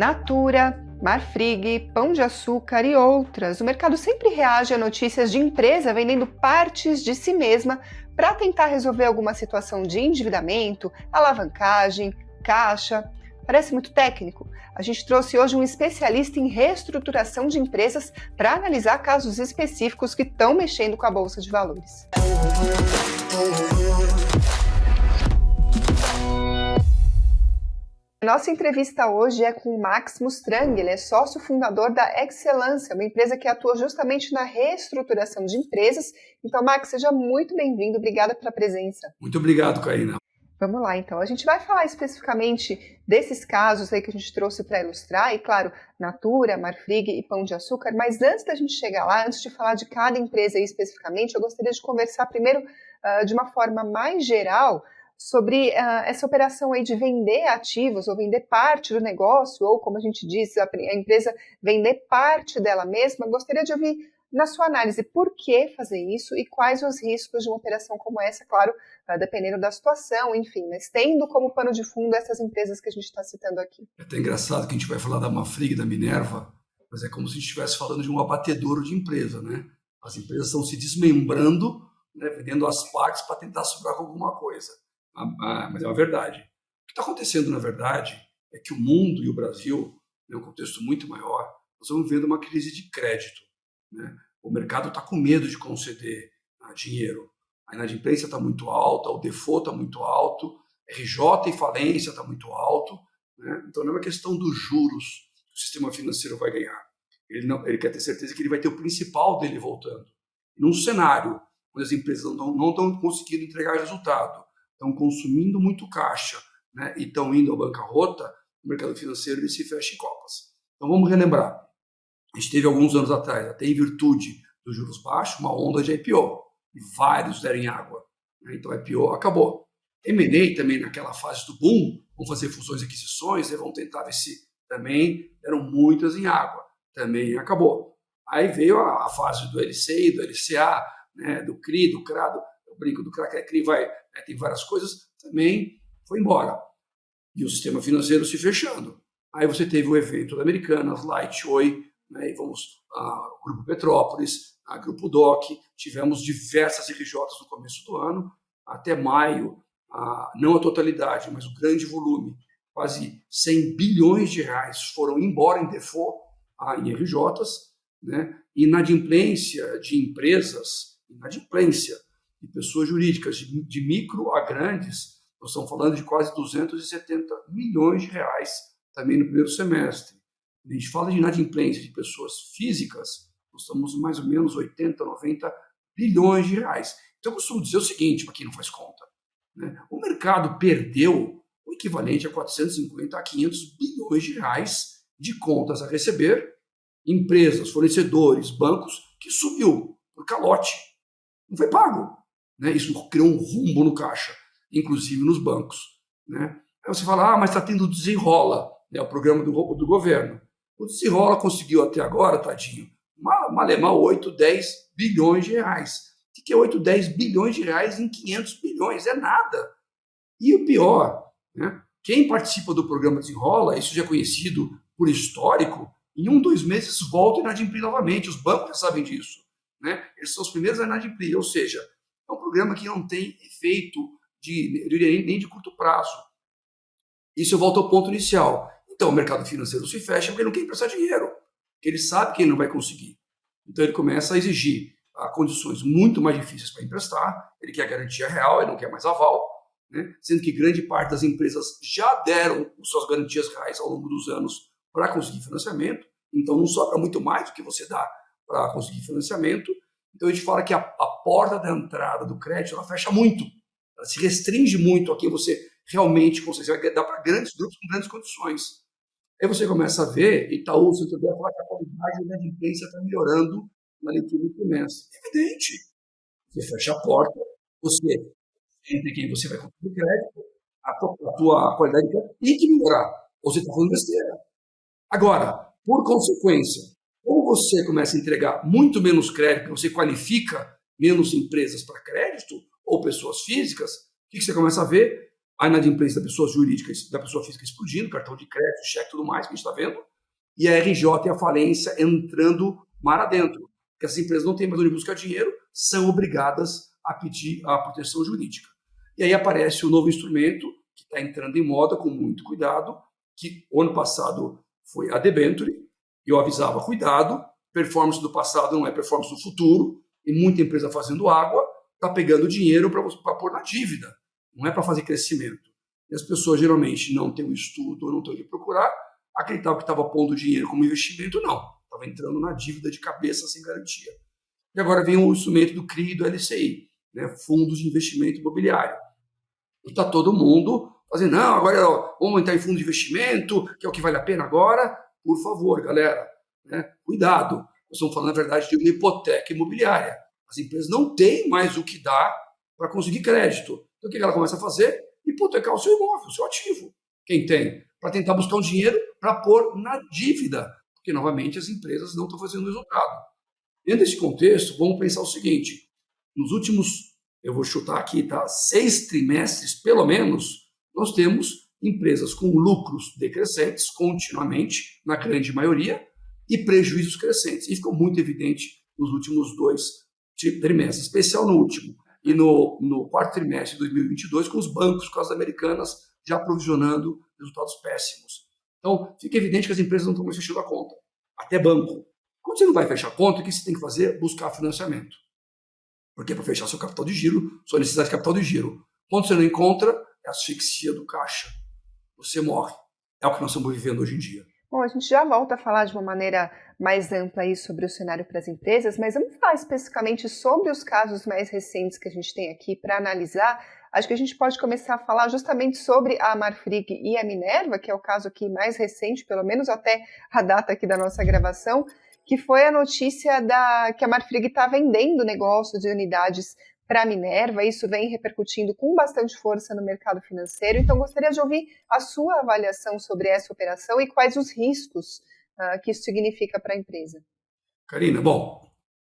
Natura, Marfrig, Pão de Açúcar e outras. O mercado sempre reage a notícias de empresa vendendo partes de si mesma para tentar resolver alguma situação de endividamento, alavancagem, caixa. Parece muito técnico? A gente trouxe hoje um especialista em reestruturação de empresas para analisar casos específicos que estão mexendo com a Bolsa de Valores. Nossa entrevista hoje é com o Max Mustrang, ele é sócio fundador da Excelência, uma empresa que atua justamente na reestruturação de empresas. Então, Max, seja muito bem-vindo, obrigada pela presença. Muito obrigado, Karina. Vamos lá, então. A gente vai falar especificamente desses casos aí que a gente trouxe para ilustrar, e claro, Natura, Marfrig e Pão de Açúcar, mas antes da gente chegar lá, antes de falar de cada empresa aí especificamente, eu gostaria de conversar primeiro de uma forma mais geral sobre essa operação aí de vender ativos ou vender parte do negócio, ou como a gente diz, a empresa vender parte dela mesma. Gostaria de ouvir, na sua análise, por que fazer isso e quais os riscos de uma operação como essa, claro, dependendo da situação, enfim, mas tendo como pano de fundo essas empresas que a gente está citando aqui. É até engraçado que a gente vai falar da Marfrig e da Minerva, mas é como se a gente estivesse falando de um abatedouro de empresa, né? As empresas estão se desmembrando, né, vendendo as partes para tentar sobrar com alguma coisa. Mas é uma verdade. O que está acontecendo, na verdade, é que o mundo e o Brasil, em um contexto muito maior, nós estamos vivendo uma crise de crédito, né? O mercado está com medo de conceder dinheiro. A inadimplência está muito alta, o default está muito alto, RJ e falência está muito alto, né? Então não é uma questão dos juros que o sistema financeiro vai ganhar. Ele quer ter certeza que ele vai ter o principal dele voltando. Num cenário onde as empresas não estão conseguindo entregar resultado, estão consumindo muito caixa, né, e estão indo à bancarrota, o mercado financeiro ele se fecha em copas. Então vamos relembrar. A gente teve alguns anos atrás, até em virtude dos juros baixos, uma onda de IPO, e vários deram em água, né? Então a IPO acabou. M&A também naquela fase do boom, vão fazer fusões e aquisições, vão tentar ver se também deram muitas em água, também acabou. Aí veio a fase do LCI, do LCA, né, do CRI, do CRA, o brinco do CRA, CRI vai, né, tem várias coisas, também foi embora. E o sistema financeiro se fechando. Aí você teve o evento da Americanas, Light, Oi, né, e vamos ao Grupo Petrópolis, a Grupo DOC, tivemos diversas RJs no começo do ano, até maio, não a totalidade, mas o grande volume, quase 100 bilhões de reais foram embora em default em RJs, né, inadimplência de empresas, inadimplência de pessoas jurídicas, de micro a grandes, nós estamos falando de quase 270 milhões de reais também no primeiro semestre. Quando a gente fala de inadimplência de pessoas físicas, nós estamos mais ou menos 80, 90 bilhões de reais. Então eu costumo dizer o seguinte, para quem não faz conta, né? O mercado perdeu o equivalente a 450 a 500 bilhões de reais de contas a receber, empresas, fornecedores, bancos, que subiu por calote. Não foi pago. Né? Isso criou um rumbo no caixa, inclusive nos bancos. Né? Aí você fala, mas está tendo Desenrola, né, o programa do governo. O Desenrola conseguiu até agora, tadinho, malemar 8, 10 bilhões de reais. O que é 8, 10 bilhões de reais em 500 bilhões? É nada. E o pior, né, quem participa do programa Desenrola, isso já é conhecido por histórico, em 1, 2 meses volta a inadimplir novamente. Os bancos já sabem disso. Né? Eles são os primeiros a inadimplir, ou seja, é um programa que não tem efeito nem de curto prazo. Isso eu volto ao ponto inicial. Então o mercado financeiro se fecha porque ele não quer emprestar dinheiro, porque ele sabe que ele não vai conseguir. Então ele começa a exigir condições muito mais difíceis para emprestar, ele quer garantia real, ele não quer mais aval, né? Sendo que grande parte das empresas já deram suas garantias reais ao longo dos anos para conseguir financiamento, então não sobra muito mais do que você dá para conseguir financiamento. Então a gente fala que a porta da entrada do crédito ela fecha muito, ela se restringe muito a quem você realmente consegue, você vai dar para grandes grupos com grandes condições. Aí você começa a ver, Itaú, Santander, falar que a qualidade da inadimplência está melhorando na leitura do trimestre. É evidente. Você fecha a porta, você entre quem você vai conseguir crédito, a tua qualidade de crédito tem que melhorar, ou você está falando besteira. Agora, por consequência, como você começa a entregar muito menos crédito, você qualifica menos empresas para crédito, ou pessoas físicas, o que você começa a ver? a inadimplência da pessoa jurídica, da pessoa física explodindo, cartão de crédito, cheque, tudo mais que a gente está vendo, e a RJ e a falência entrando mar adentro. Porque essas empresas não têm mais onde buscar dinheiro, são obrigadas a pedir a proteção jurídica. E aí aparece o novo instrumento, que está entrando em moda com muito cuidado, que o ano passado foi a debenture, e eu avisava, cuidado, performance do passado não é performance do futuro, e muita empresa fazendo água está pegando dinheiro para pôr na dívida, não é para fazer crescimento. E as pessoas geralmente não têm o estudo ou não têm o que procurar, acreditavam que estava pondo dinheiro como investimento, não. Estava entrando na dívida de cabeça sem garantia. E agora vem o instrumento do CRI e do LCI, né, Fundos de Investimento Imobiliário. E está todo mundo fazendo, não, agora vamos entrar em fundo de investimento, que é o que vale a pena agora. Por favor, galera, né, cuidado. Nós estamos falando, na verdade, de uma hipoteca imobiliária. As empresas não têm mais o que dar para conseguir crédito. Então, o que ela começa a fazer? Hipotecar o seu imóvel, o seu ativo. Quem tem? Para tentar buscar um dinheiro para pôr na dívida. Porque, novamente, as empresas não estão fazendo resultado. Dentro desse contexto, vamos pensar o seguinte. Nos últimos, eu vou chutar aqui, tá? 6 trimestres, pelo menos, nós temos empresas com lucros decrescentes continuamente, na grande maioria, e prejuízos crescentes. E ficou muito evidente nos últimos 2 trimestres, especial no último. E no quarto trimestre de 2022, com os bancos, com as americanas, já provisionando resultados péssimos. Então, fica evidente que as empresas não estão mais fechando a conta. Até banco. Quando você não vai fechar a conta, o que você tem que fazer? Buscar financiamento. Porque para fechar seu capital de giro, sua necessidade de capital de giro. Quando você não encontra, é a asfixia do caixa. Você morre. É o que nós estamos vivendo hoje em dia. Bom, a gente já volta a falar de uma maneira mais ampla aí sobre o cenário para as empresas, mas vamos falar especificamente sobre os casos mais recentes que a gente tem aqui para analisar. Acho que a gente pode começar a falar justamente sobre a Marfrig e a Minerva, que é o caso aqui mais recente, pelo menos até a data aqui da nossa gravação, que foi a notícia que a Marfrig está vendendo negócios e unidades para a Minerva. Isso vem repercutindo com bastante força no mercado financeiro. Então, gostaria de ouvir a sua avaliação sobre essa operação e quais os riscos que isso significa para a empresa. Karina, bom,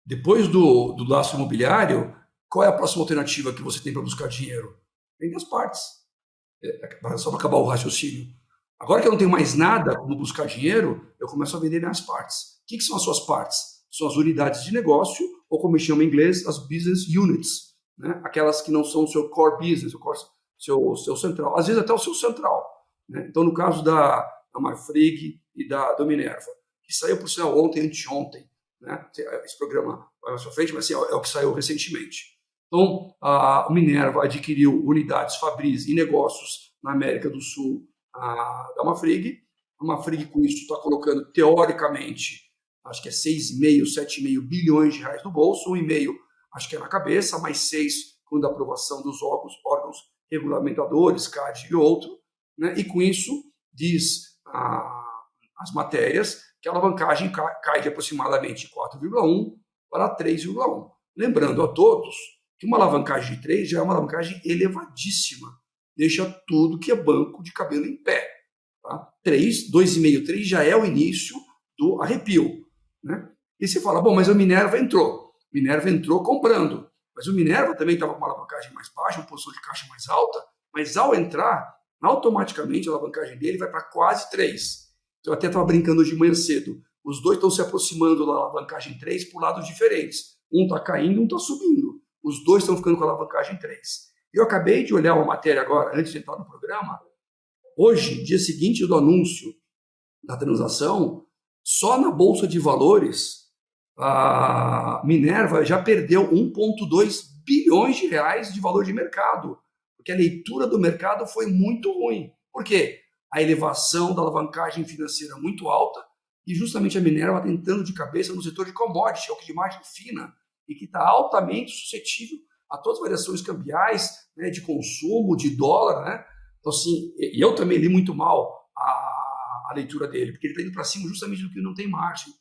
depois do laço imobiliário, qual é a próxima alternativa que você tem para buscar dinheiro? Vende as partes. Só para acabar o raciocínio. Agora que eu não tenho mais nada como buscar dinheiro, eu começo a vender minhas partes. O que são as suas partes? São as unidades de negócio, ou como chama em inglês, as business units, né? Aquelas que não são o seu core business, o seu central, às vezes até o seu central. Né? Então, no caso da Marfrig e da Minerva, que saiu, por sinal, ontem, anteontem, né? Esse programa vai mais para frente, mas assim, é o que saiu recentemente. Então, a Minerva adquiriu unidades Fabris e negócios na América do Sul da Marfrig. A Marfrig, com isso, está colocando, teoricamente, acho que é 6,5, 7,5 bilhões de reais no bolso, 1,5 acho que é na cabeça, mais 6 quando a aprovação dos órgãos regulamentadores, CAD e outro, né? E com isso, diz as matérias que a alavancagem cai de aproximadamente 4,1 para 3,1. Lembrando a todos que uma alavancagem de 3 já é uma alavancagem elevadíssima, deixa tudo que é banco de cabelo em pé. Tá? 3, 2,5, 3 já é o início do arrepio. Né? E você fala, bom, mas o Minerva entrou. Minerva entrou comprando. Mas o Minerva também estava com uma alavancagem mais baixa, uma posição de caixa mais alta, mas ao entrar, automaticamente a alavancagem dele vai para quase 3. Então, eu até estava brincando hoje de manhã cedo. Os dois estão se aproximando da alavancagem 3 por lados diferentes. Um está caindo, um está subindo. Os dois estão ficando com a alavancagem 3. Eu acabei de olhar uma matéria agora, antes de entrar no programa. Hoje, dia seguinte do anúncio da transação, só na Bolsa de Valores, a Minerva já perdeu 1,2 bilhões de reais de valor de mercado, porque a leitura do mercado foi muito ruim. Por quê? A elevação da alavancagem financeira muito alta e justamente a Minerva tentando de cabeça no setor de commodity, é o que de margem fina, e que está altamente suscetível a todas as variações cambiais, né, de consumo, de dólar. Né? Então, assim, e eu também li muito mal a leitura dele, porque ele está indo para cima justamente do que não tem margem.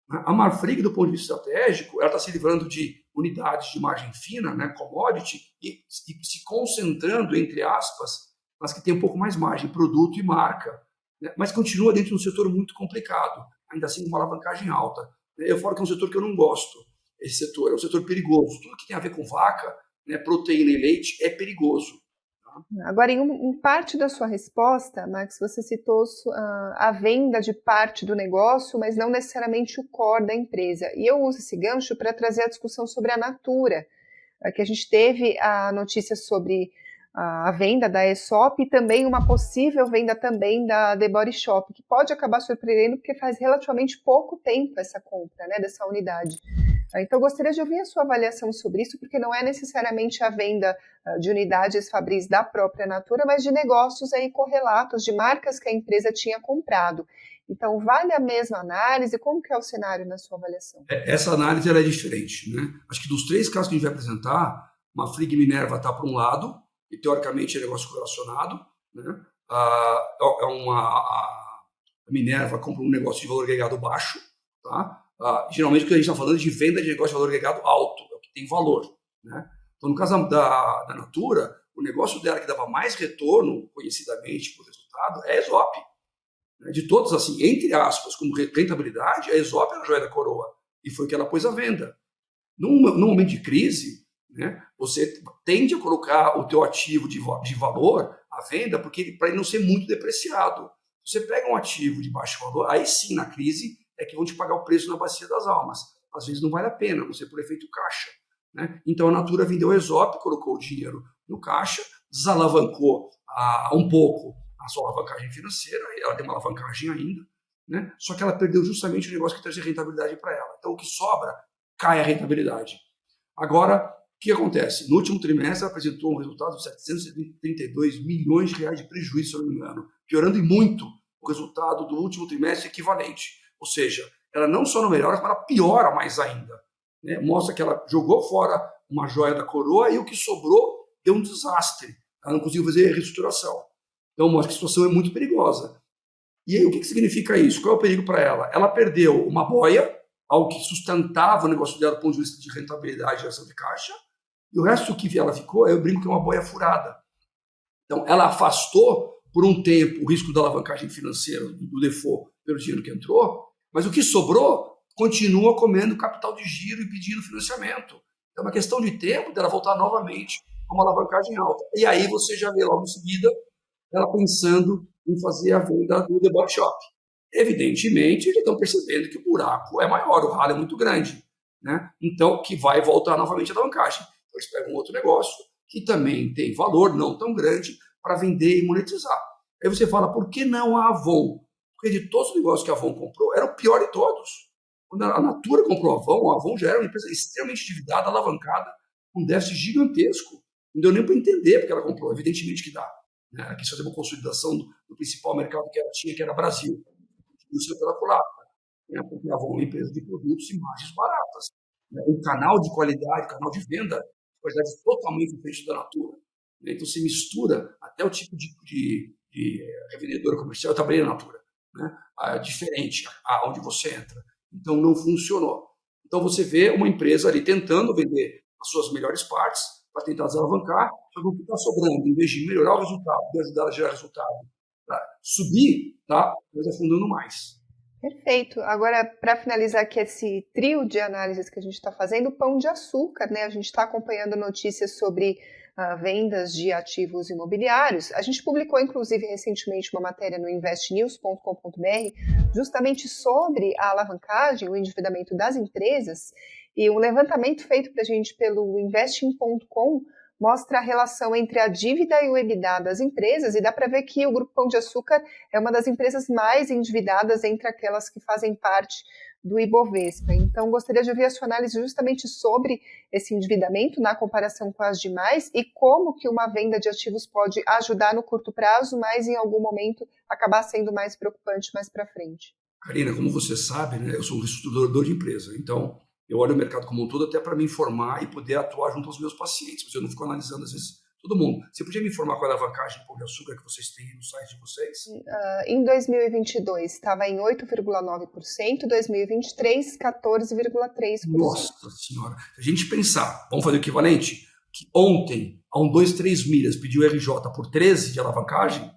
A Marfrig, do ponto de vista estratégico, ela está se livrando de unidades de margem fina, né, commodity, e se concentrando, entre aspas, nas que tem um pouco mais margem, produto e marca. Né, mas continua dentro de um setor muito complicado, ainda assim com uma alavancagem alta. Eu falo que é um setor que eu não gosto. Esse setor é um setor perigoso. Tudo que tem a ver com vaca, né, proteína e leite é perigoso. Agora, em parte da sua resposta, Max, você citou a venda de parte do negócio, mas não necessariamente o core da empresa. E eu uso esse gancho para trazer a discussão sobre a Natura, que a gente teve a notícia sobre a venda da Aesop e também uma possível venda também da The Body Shop, que pode acabar surpreendendo porque faz relativamente pouco tempo essa compra, né, dessa unidade. Então, eu gostaria de ouvir a sua avaliação sobre isso, porque não é necessariamente a venda de unidades Fabris da própria Natura, mas de negócios aí correlatos, de marcas que a empresa tinha comprado. Então, vale a mesma análise? Como que é o cenário na sua avaliação? Essa análise ela é diferente, né? Acho que dos 3 casos que a gente vai apresentar, Marfrig e Minerva está para um lado, e teoricamente é negócio correlacionado, né? A Minerva compra um negócio de valor agregado baixo, tá? Geralmente o que a gente está falando é de venda de negócio de valor agregado alto, é o que tem valor, né? Então, no caso da Natura, o negócio dela que dava mais retorno, conhecidamente por resultado, é a Aesop. De todos, assim, entre aspas, como rentabilidade, a Aesop era a joia da coroa, e foi que ela pôs à venda. Num momento de crise, né, você tende a colocar o teu ativo de valor à venda para ele não ser muito depreciado. Você pega um ativo de baixo valor, aí sim, na crise, é que vão te pagar o preço na bacia das almas. Às vezes não vale a pena, você por efeito caixa. Né? Então a Natura vendeu a Aesop, colocou o dinheiro no caixa, desalavancou um pouco a sua alavancagem financeira, ela tem uma alavancagem ainda, né? Só que ela perdeu justamente o negócio que trazia rentabilidade para ela. Então o que sobra, cai a rentabilidade. Agora, o que acontece? No último trimestre ela apresentou um resultado de 732 milhões de reais de prejuízo, se eu não me engano, piorando em muito o resultado do último trimestre equivalente. Ou seja, ela não só não melhora, mas ela piora mais ainda. Né? Mostra que ela jogou fora uma joia da coroa e o que sobrou deu um desastre. Ela não conseguiu fazer reestruturação. Então mostra que a situação é muito perigosa. E aí o que significa isso? Qual é o perigo para ela? Ela perdeu uma boia, algo que sustentava o negócio dela do ponto de vista de rentabilidade e geração de caixa, e o resto que ela ficou, eu brinco que é uma boia furada. Então ela afastou por um tempo o risco da alavancagem financeira, do default, pelo dinheiro que entrou, mas o que sobrou continua comendo capital de giro e pedindo financiamento. É uma questão de tempo dela voltar novamente a uma alavancagem alta. E aí você já vê logo em seguida ela pensando em fazer a venda do The Body Shop. Evidentemente, eles estão percebendo que o buraco é maior, o ralo é muito grande, né? Então, que vai voltar novamente a alavancagem. Então, eles pegam um outro negócio que também tem valor, não tão grande, para vender e monetizar. Aí você fala, por que não a Avon? Porque de todos os negócios que a Avon comprou, era o pior de todos. Quando a Natura comprou a Avon já era uma empresa extremamente endividada, alavancada, com déficit gigantesco. Não deu nem para entender porque ela comprou, evidentemente que dá. Ela quis fazer uma consolidação do principal mercado que ela tinha, que era o Brasil. Isso pela culatra, né? Porque a Avon é uma empresa de produtos e margens baratas. Né? Um canal de qualidade, canal de venda, qualidade totalmente diferente da Natura. Né? Então, você mistura até o tipo de revendedora comercial, eu trabalhei na Natura, né? Diferente aonde você entra. Então, não funcionou. Então, você vê uma empresa ali tentando vender as suas melhores partes para tentar desalavancar, só que o que está sobrando, em vez de melhorar o resultado, de ajudar a gerar resultado, para subir, tá? Mas afundando mais. Perfeito. Agora, para finalizar aqui esse trio de análises que a gente está fazendo, o Pão de Açúcar, né? A gente está acompanhando notícias sobre vendas de ativos imobiliários. A gente publicou, inclusive, recentemente uma matéria no investnews.com.br justamente sobre a alavancagem, o endividamento das empresas, e um levantamento feito para a gente pelo investing.com mostra a relação entre a dívida e o EBITDA das empresas, e dá para ver que o Grupo Pão de Açúcar é uma das empresas mais endividadas entre aquelas que fazem parte do Ibovespa. Então, gostaria de ouvir a sua análise justamente sobre esse endividamento na comparação com as demais e como que uma venda de ativos pode ajudar no curto prazo, mas em algum momento acabar sendo mais preocupante mais para frente. Karina, como você sabe, né, eu sou um reestruturador de empresa, então eu olho o mercado como um todo até para me informar e poder atuar junto aos meus pacientes, mas eu não fico analisando, às vezes, todo mundo. Você podia me informar qual é a alavancagem de Pão de Açúcar que vocês têm no site de vocês? Em 2022 estava em 8,9%, 2023 14,3%. Nossa Senhora! Se a gente pensar, vamos fazer o equivalente, que ontem, a 2-3 milhas, pediu RJ por 13 de alavancagem,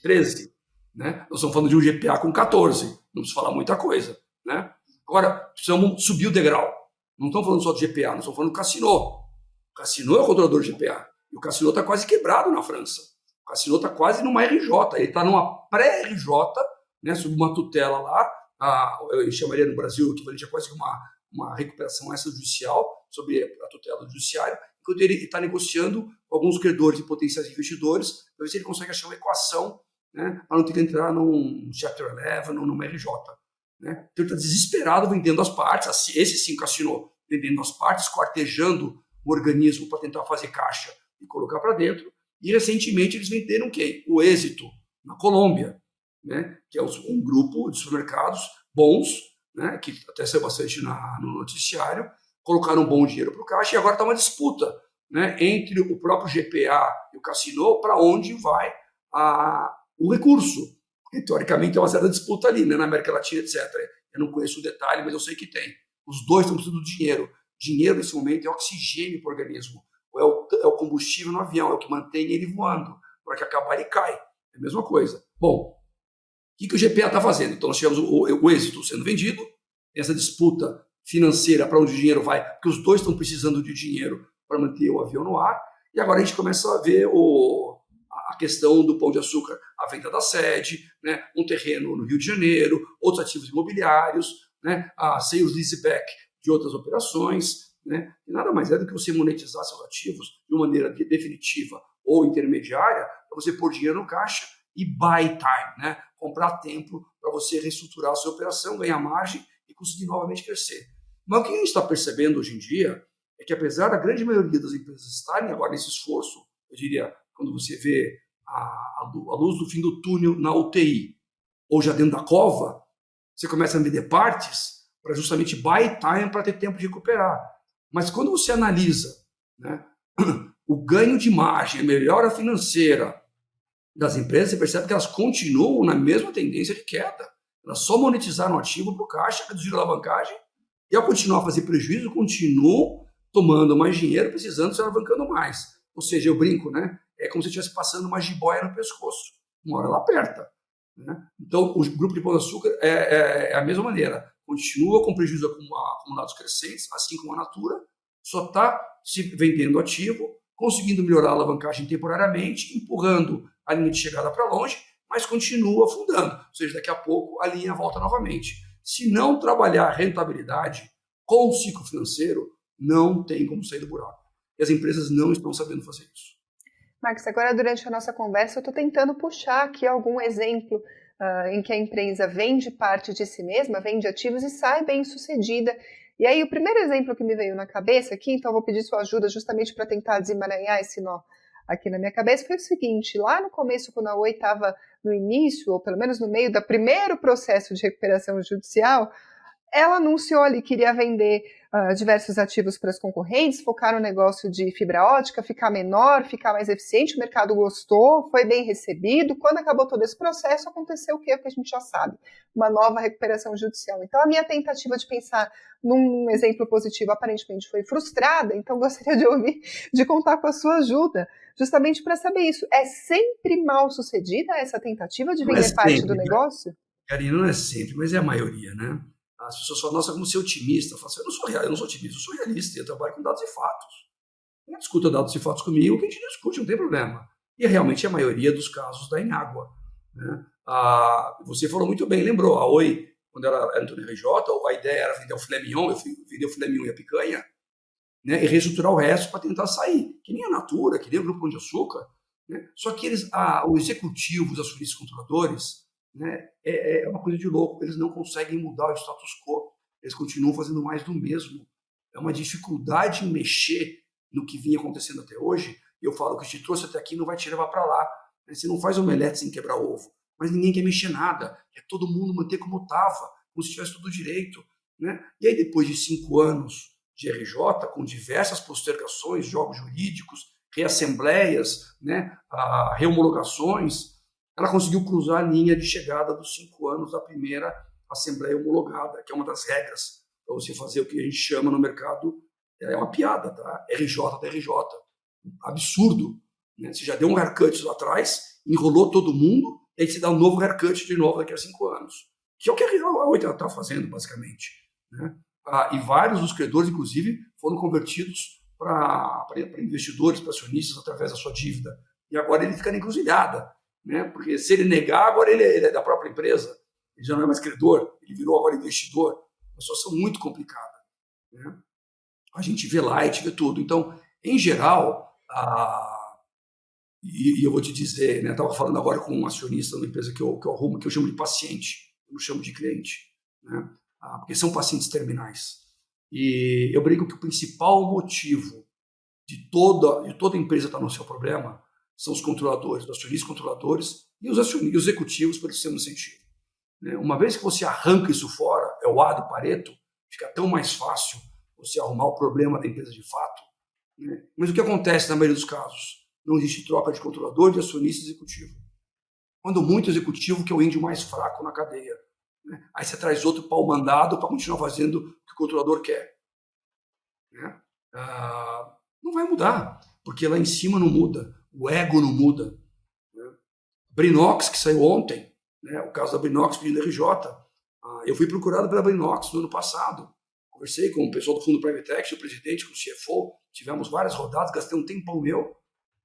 13, né? Nós estamos falando de um GPA com 14, não preciso falar muita coisa, né? Agora, precisamos subir o degrau. Não estamos falando só de GPA, nós estamos falando do Cassino. O Cassino é o controlador de GPA. E o Cassino está quase quebrado na França. O Cassino está quase numa RJ, ele está numa pré-RJ, né, sob uma tutela lá, eu chamaria no Brasil o equivalente a quase uma recuperação extrajudicial sobre a tutela do judiciário, enquanto ele está negociando com alguns credores e potenciais investidores para ver se ele consegue achar uma equação, né, para não ter que entrar num Chapter 11 ou numa RJ. Né? Então ele está desesperado vendendo as partes, esse sim, Cassino, vendendo as partes, quartejando o organismo para tentar fazer caixa e colocar para dentro. E recentemente eles venderam quem? O Êxito, na Colômbia, né? Que é um grupo de supermercados bons, né? Que até saiu bastante no noticiário, colocaram um bom dinheiro para o caixa e agora está uma disputa, né? Entre o próprio GPA e o Cassino para onde vai o recurso. Porque, teoricamente, é uma certa disputa ali, né? Na América Latina, etc. Eu não conheço o detalhe, mas eu sei que tem. Os dois estão precisando de dinheiro. Dinheiro, nesse momento, é oxigênio para o organismo. É o combustível no avião, é o que mantém ele voando. Na hora que acabar, ele cai. É a mesma coisa. Bom, o que o GPA está fazendo? Então, nós tivemos o Êxito sendo vendido, essa disputa financeira para onde o dinheiro vai, porque os dois estão precisando de dinheiro para manter o avião no ar, e agora a gente começa a ver a questão do Pão de Açúcar, a venda da sede, né, um terreno no Rio de Janeiro, outros ativos imobiliários, né, a sales leaseback de outras operações, né, e nada mais é do que você monetizar seus ativos de uma maneira definitiva ou intermediária, para você pôr dinheiro no caixa e buy time, né, comprar tempo para você reestruturar a sua operação, ganhar margem e conseguir novamente crescer. Mas o que a gente está percebendo hoje em dia é que, apesar da grande maioria das empresas estarem agora nesse esforço, eu diria, quando você vê a luz do fim do túnel na UTI, ou já dentro da cova, você começa a vender partes para justamente buy time para ter tempo de recuperar. Mas quando você analisa, né, o ganho de margem, a melhora financeira das empresas, você percebe que elas continuam na mesma tendência de queda. Elas só monetizaram o ativo para o caixa, reduziram a alavancagem, e ao continuar a fazer prejuízo, continuam tomando mais dinheiro, precisando se alavancando mais. Ou seja, eu brinco, né? É como se estivesse passando uma jiboia no pescoço. Uma hora ela aperta. Né? Então, o grupo de Pão de Açúcar é a mesma maneira. Continua com prejuízo acumulados crescentes, assim como a Natura, só está se vendendo ativo, conseguindo melhorar a alavancagem temporariamente, empurrando a linha de chegada para longe, mas continua afundando. Ou seja, daqui a pouco a linha volta novamente. Se não trabalhar rentabilidade com o ciclo financeiro, não tem como sair do buraco. E as empresas não estão sabendo fazer isso. Marcos, agora durante a nossa conversa eu estou tentando puxar aqui algum exemplo em que a empresa vende parte de si mesma, vende ativos e sai bem sucedida. E aí o primeiro exemplo que me veio na cabeça aqui, então eu vou pedir sua ajuda justamente para tentar desemaranhar esse nó aqui na minha cabeça, foi o seguinte: lá no começo, quando a Oi estava no início, ou pelo menos no meio do primeiro processo de recuperação judicial, ela anunciou ali que iria vender diversos ativos para as concorrentes, focar no negócio de fibra ótica, ficar menor, ficar mais eficiente. O mercado gostou, foi bem recebido. Quando acabou todo esse processo, aconteceu o que a gente já sabe: uma nova recuperação judicial. Então, a minha tentativa de pensar num exemplo positivo aparentemente foi frustrada, então gostaria de ouvir, de contar com a sua ajuda, justamente para saber isso. É sempre mal sucedida essa tentativa de vender parte do negócio? Karina, não é sempre, mas é a maioria, né? As pessoas falam, nossa, como ser otimista. Eu falo assim, eu não sou otimista, eu sou realista, eu trabalho com dados e fatos. Quem discuta dados e fatos comigo, que a gente discute, não tem problema. E realmente a maioria dos casos dá em água. Né? Você falou muito bem, lembrou, a Oi, quando ela entrou no RJ, a ideia era vender o filé mignon, vender o filé mignon e a picanha, né, e reestruturar o resto para tentar sair. Que nem a Natura, que nem o Grupo Pão de Açúcar. Né? Só que os executivos, os acionistas controladores, né, é uma coisa de louco, eles não conseguem mudar o status quo, eles continuam fazendo mais do mesmo. É uma dificuldade em mexer no que vinha acontecendo até hoje, e eu falo que te trouxe até aqui não vai te levar para lá. Você não faz omelete sem quebrar ovo, mas ninguém quer mexer nada, quer todo mundo manter como estava, como se tivesse tudo direito. Né? E aí depois de 5 anos de RJ, com diversas postergações, jogos jurídicos, reassembleias, né, reomologações, ela conseguiu cruzar a linha de chegada dos 5 anos da primeira assembleia homologada, que é uma das regras para você fazer o que a gente chama no mercado, é uma piada, tá? RJ da RJ. Absurdo. Né? Você já deu um haircut lá atrás, enrolou todo mundo, e aí você dá um novo haircut de novo daqui a 5 anos. Que é o que a Oi está fazendo, basicamente. Né? E vários dos credores, inclusive, foram convertidos para investidores, para acionistas, através da sua dívida. E agora ele fica na encruzilhada, né? Porque se ele negar, agora ele é da própria empresa, ele já não é mais credor, ele virou agora investidor. Uma situação muito complicada, né? A gente vê lá, a gente vê tudo. Então, em geral, e eu vou te dizer, né, estava falando agora com um acionista de uma empresa que eu arrumo, que eu chamo de paciente, eu não chamo de cliente, né? Porque são pacientes terminais. E eu brinco que o principal motivo de toda empresa estar no seu problema são os controladores, os acionistas controladores e os executivos pelo sistema sentido. Né? Uma vez que você arranca isso fora, é o A do Pareto, fica tão mais fácil você arrumar o problema da empresa de fato. Né? Mas o que acontece na maioria dos casos? Não existe troca de controlador, de acionista e executivo. Quando muito executivo, que é o índio mais fraco na cadeia. Né? Aí você traz outro pau mandado para continuar fazendo o que o controlador quer. Né? Não vai mudar, porque lá em cima não muda, o ego não muda. Né? Brinox, que saiu ontem, né? O caso da Brinox pedindo RJ. Eu fui procurado pela Brinox no ano passado. Conversei com o pessoal do fundo Private Equity, o presidente, com o CFO, tivemos várias rodadas, gastei um tempão meu.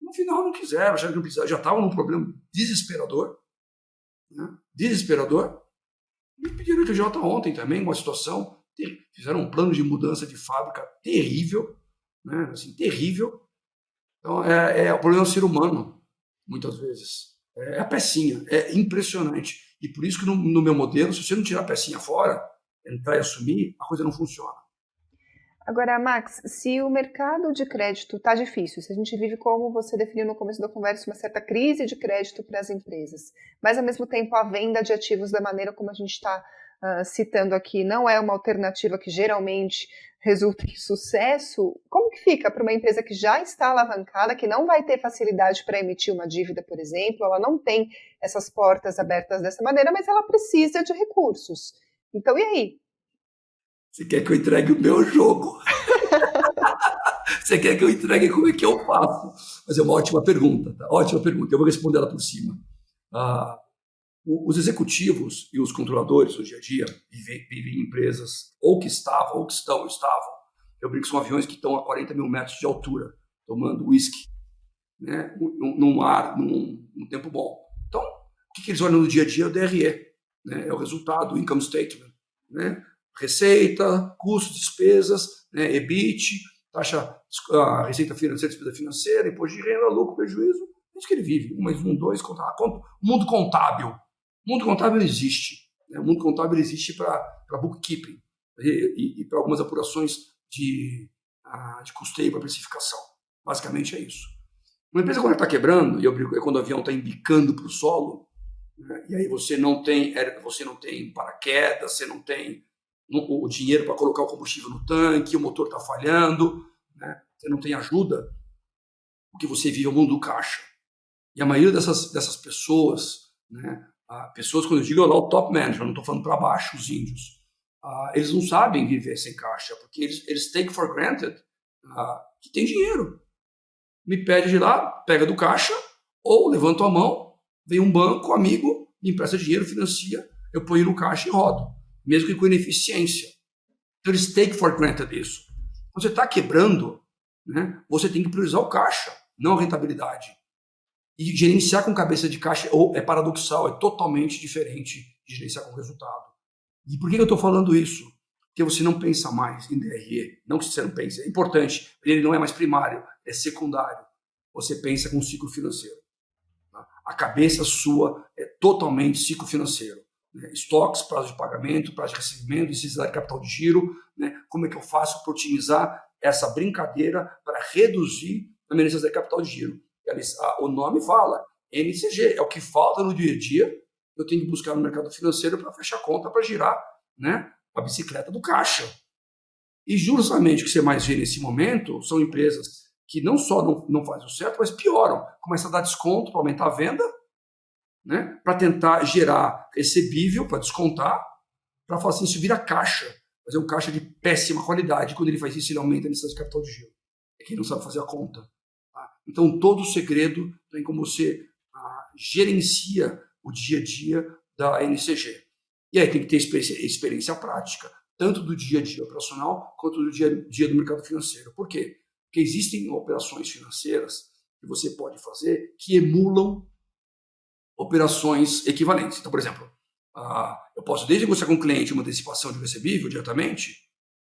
No final não quiseram, acharam que não precisavam, já estavam num problema desesperador. Né? Desesperador. Me pediram RJ ontem também, uma situação. Fizeram um plano de mudança de fábrica terrível, né? Assim, terrível. Então, o problema do ser humano, muitas vezes. É a pecinha, é impressionante. E por isso que no meu modelo, se você não tirar a pecinha fora, entrar e assumir, a coisa não funciona. Agora, Max, se o mercado de crédito está difícil, se a gente vive, como você definiu no começo da conversa, uma certa crise de crédito para as empresas, mas ao mesmo tempo a venda de ativos da maneira como a gente está citando aqui não é uma alternativa que geralmente resulta em sucesso, como que fica para uma empresa que já está alavancada, que não vai ter facilidade para emitir uma dívida, por exemplo, ela não tem essas portas abertas dessa maneira, mas ela precisa de recursos. Então, e aí? Você quer que eu entregue o meu jogo? Você quer que eu entregue como é que eu faço? Mas é uma ótima pergunta, tá? Ótima pergunta. Eu vou responder ela por cima. Os executivos e os controladores do dia a dia vivem em empresas ou que estavam, ou que estavam. Eu brinco que são aviões que estão a 40 mil metros de altura, tomando uísque, né? num tempo bom. Então, o que eles olham no dia a dia? É o DRE, né? É o resultado, o income statement, né? Receita, custos, despesas, né? EBIT, taxa, receita financeira, despesa financeira, imposto de renda, lucro, prejuízo. É isso que ele vive. 1 mais 1, 2, o mundo contábil. O mundo contábil existe. Né? O mundo contábil existe para bookkeeping e para algumas apurações de custeio para precificação. Basicamente é isso. Uma empresa, quando está quebrando, e eu brinco, é quando o avião está embicando para o solo, né? E aí você não tem paraquedas, você não tem o dinheiro para colocar o combustível no tanque, o motor está falhando, né? Você não tem ajuda, porque você vive o mundo do caixa. E a maioria dessas pessoas, né? Pessoas, quando eu digo lá o top management, não estou falando para baixo, os índios, eles não sabem viver sem caixa, porque eles take for granted que tem dinheiro. Me pede de lá, pega do caixa, ou levanto a mão, vem um banco, amigo, me empresta dinheiro, financia, eu ponho no caixa e rodo, mesmo que com ineficiência. Então eles take for granted isso. Quando você está quebrando, né, você tem que priorizar o caixa, não a rentabilidade. E gerenciar com cabeça de caixa é paradoxal, é totalmente diferente de gerenciar com resultado. E por que eu estou falando isso? Porque você não pensa mais em DRE, não que você não pense, é importante, ele não é mais primário, é secundário. Você pensa com ciclo financeiro. Tá? A cabeça sua é totalmente ciclo financeiro. Né? Estoques, prazo de pagamento, prazo de recebimento, necessidade de capital de giro, né? Como é que eu faço para otimizar essa brincadeira para reduzir a minha necessidade de capital de giro? O nome fala, NCG, é o que falta no dia a dia, eu tenho que buscar no mercado financeiro para fechar a conta, para girar, né, a bicicleta do caixa. E justamente o que você mais vê nesse momento são empresas que não só não fazem o certo, mas pioram. Começam a dar desconto para aumentar a venda, né, para tentar gerar recebível, para descontar, para falar assim, isso vira caixa, fazer um caixa de péssima qualidade. Quando ele faz isso, ele aumenta a necessidade de capital de giro. É quem não sabe fazer a conta. Então, todo o segredo está em como você gerencia o dia a dia da NCG. E aí tem que ter experiência prática, tanto do dia a dia operacional, quanto do dia a dia do mercado financeiro. Por quê? Porque existem operações financeiras que você pode fazer que emulam operações equivalentes. Então, por exemplo, eu posso desde negociar com o cliente uma antecipação de recebível diretamente,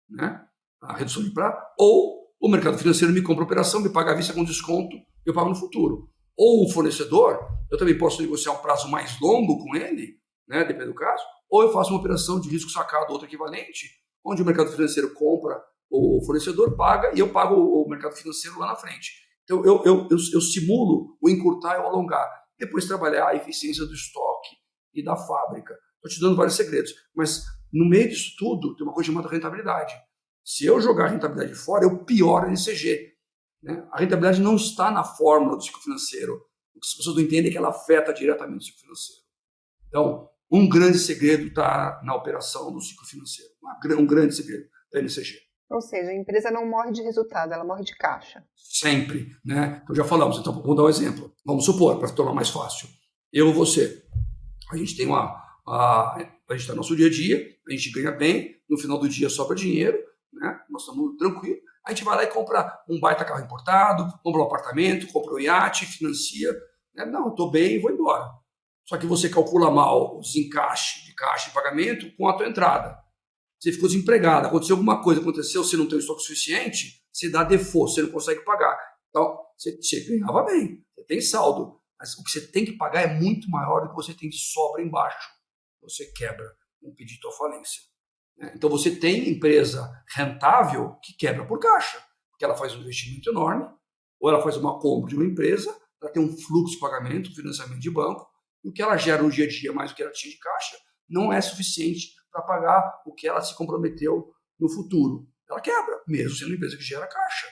né, a redução de prazo, ou o mercado financeiro me compra a operação, me paga à vista com desconto, eu pago no futuro. Ou um fornecedor, eu também posso negociar um prazo mais longo com ele, né, dependendo do caso, ou eu faço uma operação de risco sacado, outra equivalente, onde o mercado financeiro compra, o fornecedor paga e eu pago o mercado financeiro lá na frente. Então, eu simulo o encurtar e o alongar. Depois trabalhar a eficiência do estoque e da fábrica. Estou te dando vários segredos, mas no meio disso tudo tem uma coisa chamada rentabilidade. Se eu jogar a rentabilidade fora, eu pioro a NCG. Né? A rentabilidade não está na fórmula do ciclo financeiro. O que as pessoas não entendem é que ela afeta diretamente o ciclo financeiro. Então, um grande segredo está na operação do ciclo financeiro. Um grande segredo da NCG. Ou seja, a empresa não morre de resultado, ela morre de caixa. Sempre, né? Então já falamos, então vamos dar um exemplo. Vamos supor, para tornar mais fácil. Eu ou você, a gente tem a gente está no nosso dia a dia, a gente ganha bem, no final do dia sobra dinheiro, né? Nós estamos tranquilos. A gente vai lá e compra um baita carro importado, compra um apartamento, compra um iate, financia. Né? Não, estou bem e vou embora. Só que você calcula mal os encaixes de caixa e pagamento com a tua entrada. Você ficou desempregado, aconteceu alguma coisa, você não tem o estoque suficiente, você dá default, você não consegue pagar. Então, você ganhava bem, você tem saldo, mas o que você tem que pagar é muito maior do que você tem de sobra embaixo. Você quebra um pedido à falência. Então, você tem empresa rentável que quebra por caixa, porque ela faz um investimento enorme, ou ela faz uma compra de uma empresa, ela tem um fluxo de pagamento, financiamento de banco, e o que ela gera no dia a dia, mais do que ela tinha de caixa, não é suficiente para pagar o que ela se comprometeu no futuro. Ela quebra, mesmo sendo uma empresa que gera caixa.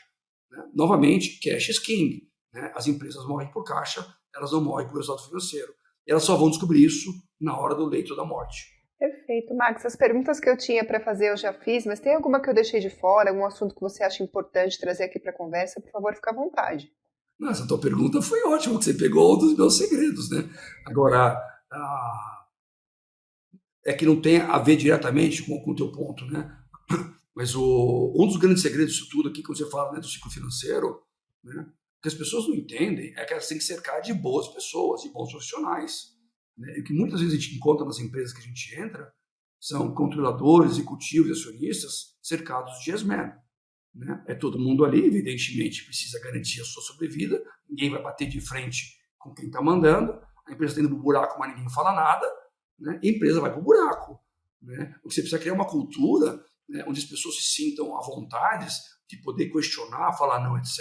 Né? Novamente, cash is king. Né? As empresas morrem por caixa, elas não morrem por resultado financeiro. Elas só vão descobrir isso na hora do leito da morte. Perfeito, Max. As perguntas que eu tinha para fazer eu já fiz, mas tem alguma que eu deixei de fora, algum assunto que você acha importante trazer aqui para a conversa? Por favor, fica à vontade. Essa tua pergunta foi ótima, que você pegou um dos meus segredos. Né? Agora, é que não tem a ver diretamente com o teu ponto, né? Mas um dos grandes segredos disso tudo aqui, quando você fala, né, do ciclo financeiro, né, que as pessoas não entendem é que elas têm que cercar de boas pessoas, de bons profissionais. Né? E o que muitas vezes a gente encontra nas empresas que a gente entra são controladores, executivos e acionistas cercados de yes-men. Né? É todo mundo ali, evidentemente, precisa garantir a sua sobrevida, ninguém vai bater de frente com quem está mandando, a empresa está indo para o buraco, mas ninguém fala nada, né? E a empresa vai para o buraco. Né? O que você precisa criar uma cultura, né, onde as pessoas se sintam à vontade de poder questionar, falar não, etc.,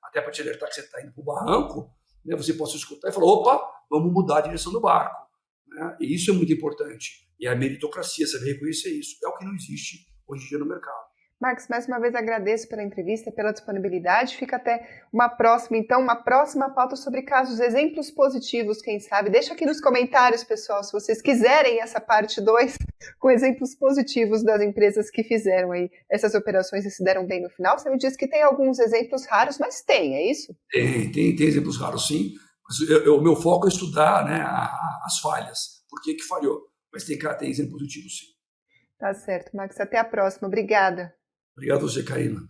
até para te alertar que você está indo para o barranco, né, você possa escutar e falar, opa, vamos mudar a direção do barco. Né? E isso é muito importante. E a meritocracia, saber reconhecer isso, é o que não existe hoje em dia no mercado. Max, mais uma vez agradeço pela entrevista, pela disponibilidade. Fica até uma próxima pauta sobre casos, exemplos positivos, quem sabe. Deixa aqui nos comentários, pessoal, se vocês quiserem essa parte 2, com exemplos positivos das empresas que fizeram aí essas operações e se deram bem no final. Você me disse que tem alguns exemplos raros, mas tem, é isso? Tem exemplos raros, sim. Mas o meu foco é estudar, né, as falhas. Por que falhou? Mas tem exemplo positivo, sim. Tá certo, Max. Até a próxima. Obrigada. Obrigado a você, Karina.